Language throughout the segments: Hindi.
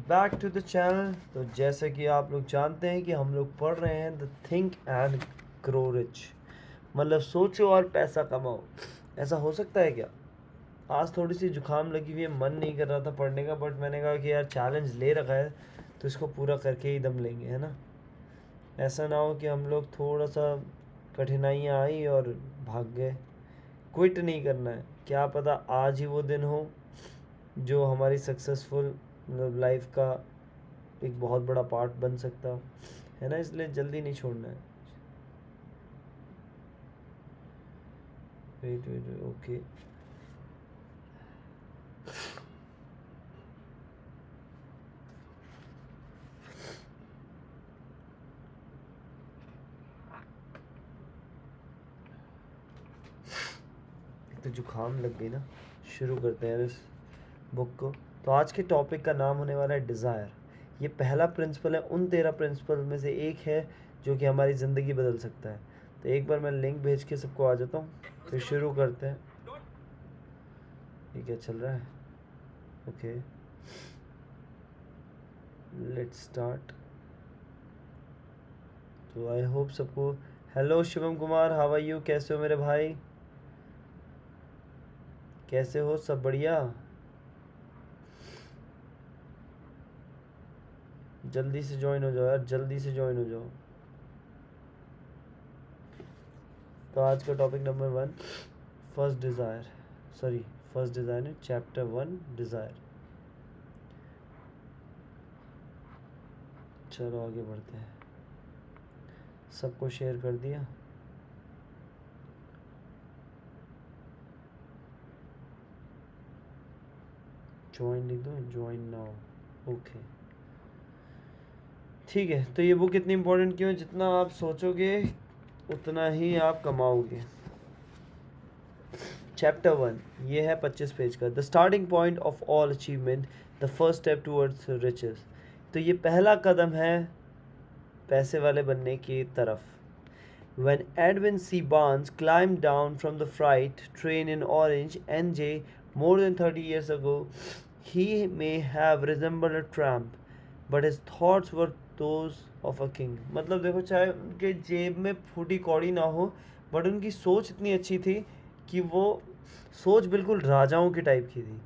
Back to the channel. तो जैसे कि आप लोग जानते हैं कि हम लोग पढ़ रहे हैं the think and grow rich, मतलब सोचो और पैसा कमाओ। ऐसा हो सकता है क्या? आज थोड़ी सी जुकाम लगी हुई है, मन नहीं कर रहा था पढ़ने का, बट मैंने कहा कि यार चैलेंज ले रखा है तो इसको पूरा करके ही दम लेंगे, है ना। ऐसा ना हो कि हम लोग थोड़ा सा कठिनाइयाँ आई और भाग गए। क्विट नहीं करना है, क्या पता आज ही वो दिन हो जो हमारी सक्सेसफुल मतलब लाइफ का एक बहुत बड़ा पार्ट बन सकता हो, है ना। इसलिए जल्दी नहीं छोड़ना है। Wait wait, okay. एक तो जुकाम लग गई ना। शुरू करते हैं इस बुक को। तो आज के टॉपिक का नाम होने वाला है डिज़ायर। ये पहला प्रिंसिपल है, उन 13 प्रिंसिपल में से एक है जो कि हमारी ज़िंदगी बदल सकता है। तो एक बार मैं लिंक भेज के सबको आ जाता हूँ, फिर शुरू करते हैं। ये क्या चल रहा है? Okay, let's start. तो आई होप सबको। Hello Shivam Kumar, how are you? कैसे हो मेरे भाई? कैसे हो? सब बढ़िया? जल्दी से ज्वाइन हो जाओ यार, जल्दी से ज्वाइन हो जाओ। तो आज का topic number 1, first desire. Sorry, first desire नहीं, चैप्टर 1 डिज़ायर। चलो आगे बढ़ते हैं। सबको शेयर कर दिया? ज्वाइन लिख दो, ज्वाइन नाउ। ओके, ठीक है। तो ये बुक इतनी इंपॉर्टेंट क्यों है? जितना आप सोचोगे उतना ही आप कमाओगे। चैप्टर 1, ये है 25 पेज का। The starting point of all achievement, the first step towards riches. तो ये पहला कदम है पैसे वाले बनने की तरफ। When Edwin C. Barnes climbed down from the freight train in Orange, NJ, more than 30 years ago, he may have resembled a tramp, but his thoughts were those of a king. मतलब देखो, चाहे उनके जेब में फूटी कौड़ी ना हो, बट उनकी सोच इतनी अच्छी थी कि वो सोच बिल्कुल राजाओं की टाइप की थी।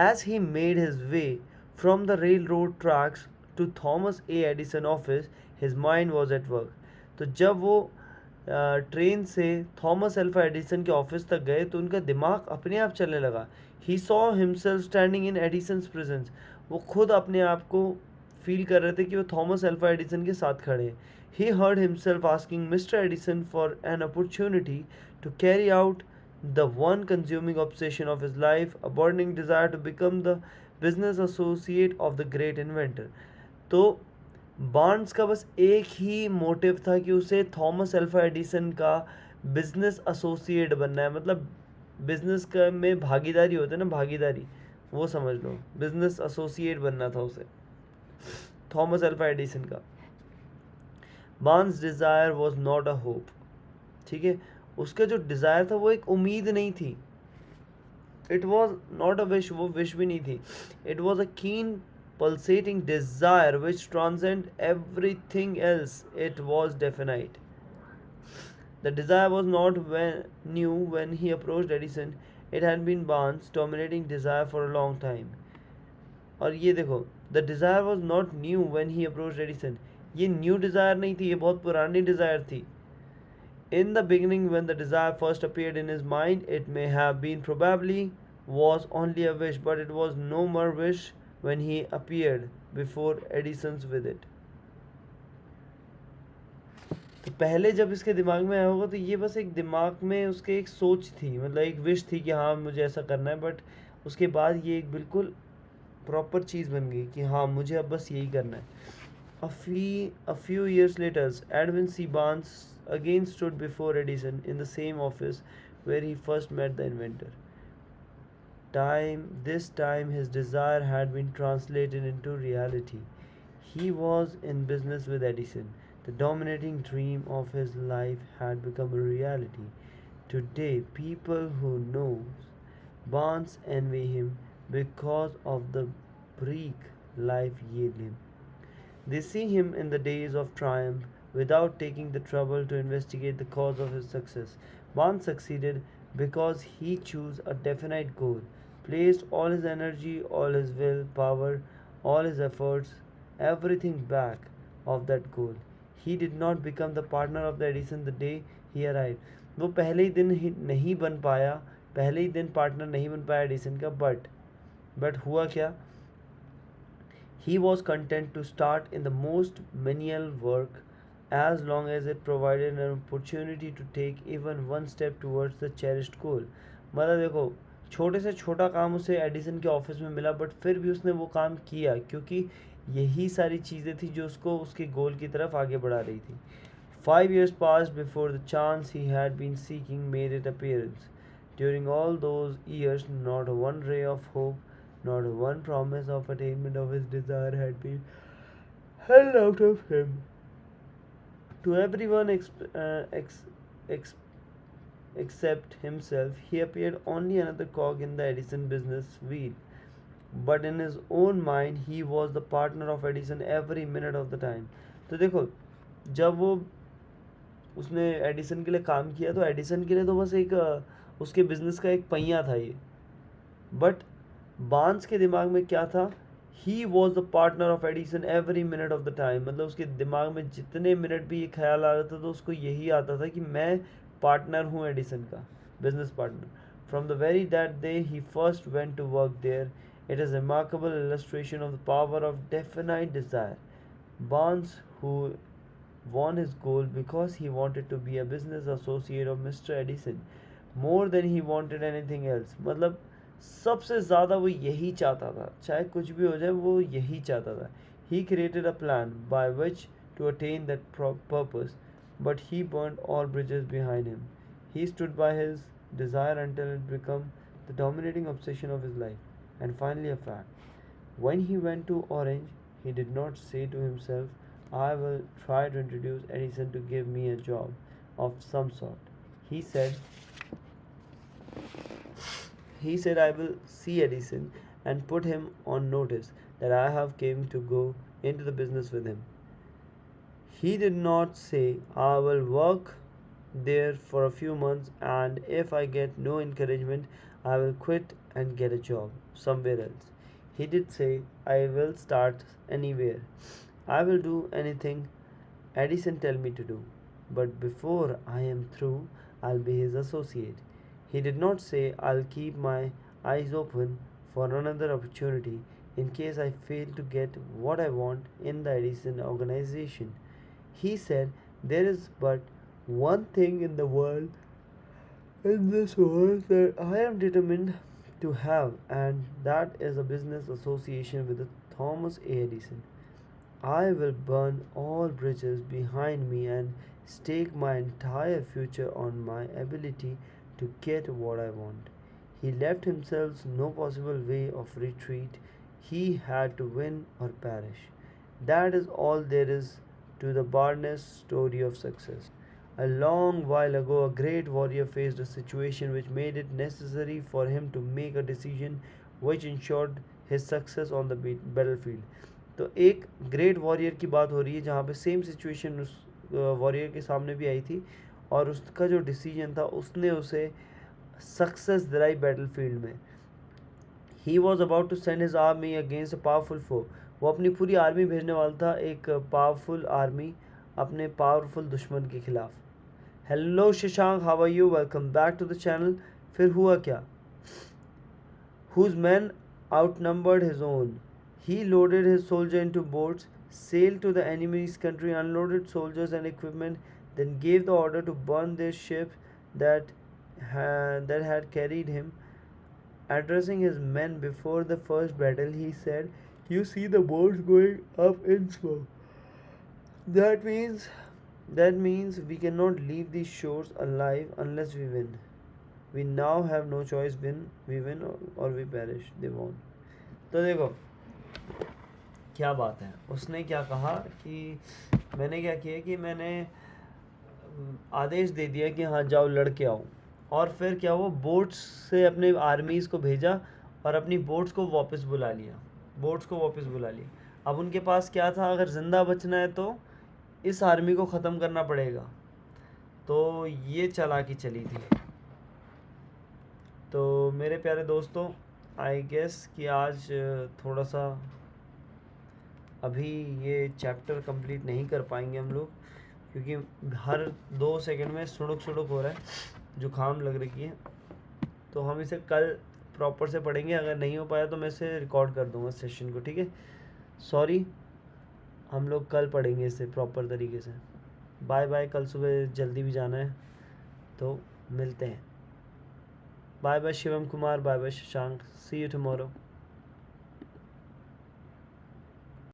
As he made his way from the railroad tracks to Thomas A. Edison office, his mind was at work. तो जब वो ट्रेन से थॉमस अल्फा एडिसन के ऑफिस तक गए तो उनका दिमाग अपने आप चलने लगा। He saw himself standing in Edison's presence. वो खुद अपने आप को फील कर रहे थे कि वो थॉमस अल्फा एडिसन के साथ खड़े हैं। He heard himself asking mister Edison for an opportunity to carry out the one consuming obsession of his life, a burning desire to become the business associate of the great inventor. तो बार्न्स का बस एक ही मोटिव था कि उसे थॉमस अल्फा एडिसन का बिजनेस एसोसिएट बनना है। मतलब बिजनेस का में भागीदारी होता है ना, भागीदारी, वो समझ लो, बिजनेस एसोसिएट बनना था उसे थॉमस अल्फा एडिसन का। Barnes desire was not a hope, ठीक है। उसका जो डिज़ायर था वो एक उम्मीद नहीं थी। It was not a wish, वो विश भी नहीं थी। इट वॉज अ कीन pulsating desire which transcended everything else. It was definite. The desire was not new when he approached Edison. It had been Barnes' dominating desire for a long time. और ये देखो, the desire was not new when he approached Edison. ये न्यू डिज़ायर नहीं थी, ये बहुत पुरानी डिज़ायर थी। In the beginning, when the desire first appeared in his mind, it may have been probably was only a wish, but it was no more wish when he appeared before Edison's with it. तो पहले जब इसके दिमाग में आया होगा तो ये बस एक दिमाग में उसके एक सोच थी, मतलब एक विश थी कि हाँ मुझे ऐसा करना है, बट उसके बाद ये एक बिल्कुल प्रॉपर चीज़ बन गई कि हाँ मुझे अब बस यही करना है। A few years later, Edwin C. Barnes again stood before Edison in the same office where he first met the inventor. This time his desire had been translated into reality. He was in business with Edison. The dominating dream of his life had become a reality. Today, people who know Barnes envy him because of the break life yield him. They see him in the days of triumph without taking the trouble to investigate the cause of his success. Barnes succeeded because he chose a definite goal, placed all his energy, all his will, power, all his efforts, everything back of that goal. He did not become the partner of the Edison the day he arrived. वो पहले ही दिन ही नहीं बन पाया, पहले ही दिन पार्टनर नहीं बन पाया एडिसन का, बट हुआ क्या? He was content to start in the most menial work as long as it provided an opportunity to take even one step towards the cherished goal. मतलब देखो, छोटे से छोटा काम उसे एडिसन के ऑफिस में मिला, बट फिर भी उसने वो काम किया क्योंकि यही सारी चीज़ें थी जो उसको उसके गोल की तरफ आगे बढ़ा रही थी. 5 years passed before the chance he had been seeking made its appearance. During all those years, not one ray of hope, not one promise of attainment of his desire had been held out of him. To everyone except himself, he appeared only another cog in the Edison business wheel. But in his own mind, he was the partner of Edison every minute of the time. तो देखो, जब वो उसने एडिसन के लिए काम किया तो एडिसन के लिए तो बस एक उसके बिजनेस का एक पहिया था ये, बट बार्न्स के दिमाग में क्या था? He was the partner of Edison every minute of the time. मतलब उसके दिमाग में जितने मिनट भी ये ख्याल आ रहा था तो उसको यही आता था कि मैं पार्टनर हूँ एडिसन का, business partner. From the very that day he first went to work there. It is remarkable illustration of the power of definite desire. Barnes, who won his goal because he wanted to be a business associate of Mr. Edison more than he wanted anything else. मतलब सबसे ज़्यादा वो यही चाहता था, चाहे कुछ भी हो जाए वो यही चाहता था. He created a plan by which to attain that purpose, but he burned all bridges behind him. He stood by his desire until it became the dominating obsession of his life, and finally a fact. When he went to Orange, he did not say to himself, I will try to introduce Edison to give me a job of some sort. He said I will see Edison and put him on notice that I have came to go into the business with him. He did not say I will work there for a few months and if I get no encouragement I will quit and get a job somewhere else. He did say I will start anywhere. I will do anything Edison tell me to do, but before I am through, I'll be his associate. He did not say I'll keep my eyes open for another opportunity in case I fail to get what I want in the Edison organization. He said there is but one thing in this world that I am determined to have, and that is a business association with Thomas A. Edison. I will burn all bridges behind me and stake my entire future on my ability to get what I want. He left himself no possible way of retreat. He had to win or perish. That is all there is to the Barnes story of success. A long while ago, a great warrior faced a situation which made it necessary for him to make a decision which ensured his success on the battlefield. तो एक ग्रेट वॉरियर की बात हो रही है जहाँ पे सेम सिचुएशन उस वॉरियर के सामने भी आई थी और उसका जो डिसीजन था उसने उसे सक्सेस दिलाई बैटल फील्ड में. He was about to send his army against a powerful foe. वो अपनी पूरी आर्मी भेजने वाला था एक पावरफुल आर्मी अपने पावरफुल दुश्मन के खिलाफ. Hello Shashank, how are you? Welcome back to the channel. फिर हुआ क्या? Whose man outnumbered his own. He loaded his soldiers into boats, sailed to the enemy's country, unloaded soldiers and equipment, then gave the order to burn their ship that had carried him. Addressing his men before the first battle, he said, "You see the boats going up in smoke. That means we cannot leave these shores alive unless we win. We now have no choice. We win or we perish." They won. तो देखो क्या बात है. उसने क्या कहा कि मैंने क्या किया कि मैंने आदेश दे दिया कि हाँ जाओ लड़के आओ, और फिर क्या वो बोट्स से अपने आर्मीज़ को भेजा और अपनी बोट्स को वापस बुला लिया. बोट्स को वापस बुला लिया। अब उनके पास क्या था, अगर ज़िंदा बचना है तो इस आर्मी को ख़त्म करना पड़ेगा। तो ये चालाकी चली थी। तो मेरे प्यारे दोस्तों, आई गेस कि आज थोड़ा सा अभी ये चैप्टर कंप्लीट नहीं कर पाएंगे हम लोग, क्योंकि हर 2 सेकंड में सुड़ुक सुड़ुक हो रहा है, जुकाम लग रही है। तो हम इसे कल प्रॉपर से पढ़ेंगे। अगर नहीं हो पाया तो मैं इसे रिकॉर्ड कर दूंगा सेशन को, ठीक है। सॉरी, हम लोग कल पढ़ेंगे इसे प्रॉपर तरीके से। बाय बाय, कल सुबह जल्दी भी जाना है, तो मिलते हैं। Bye bye Shivam Kumar, bye bye Shashank, see you tomorrow.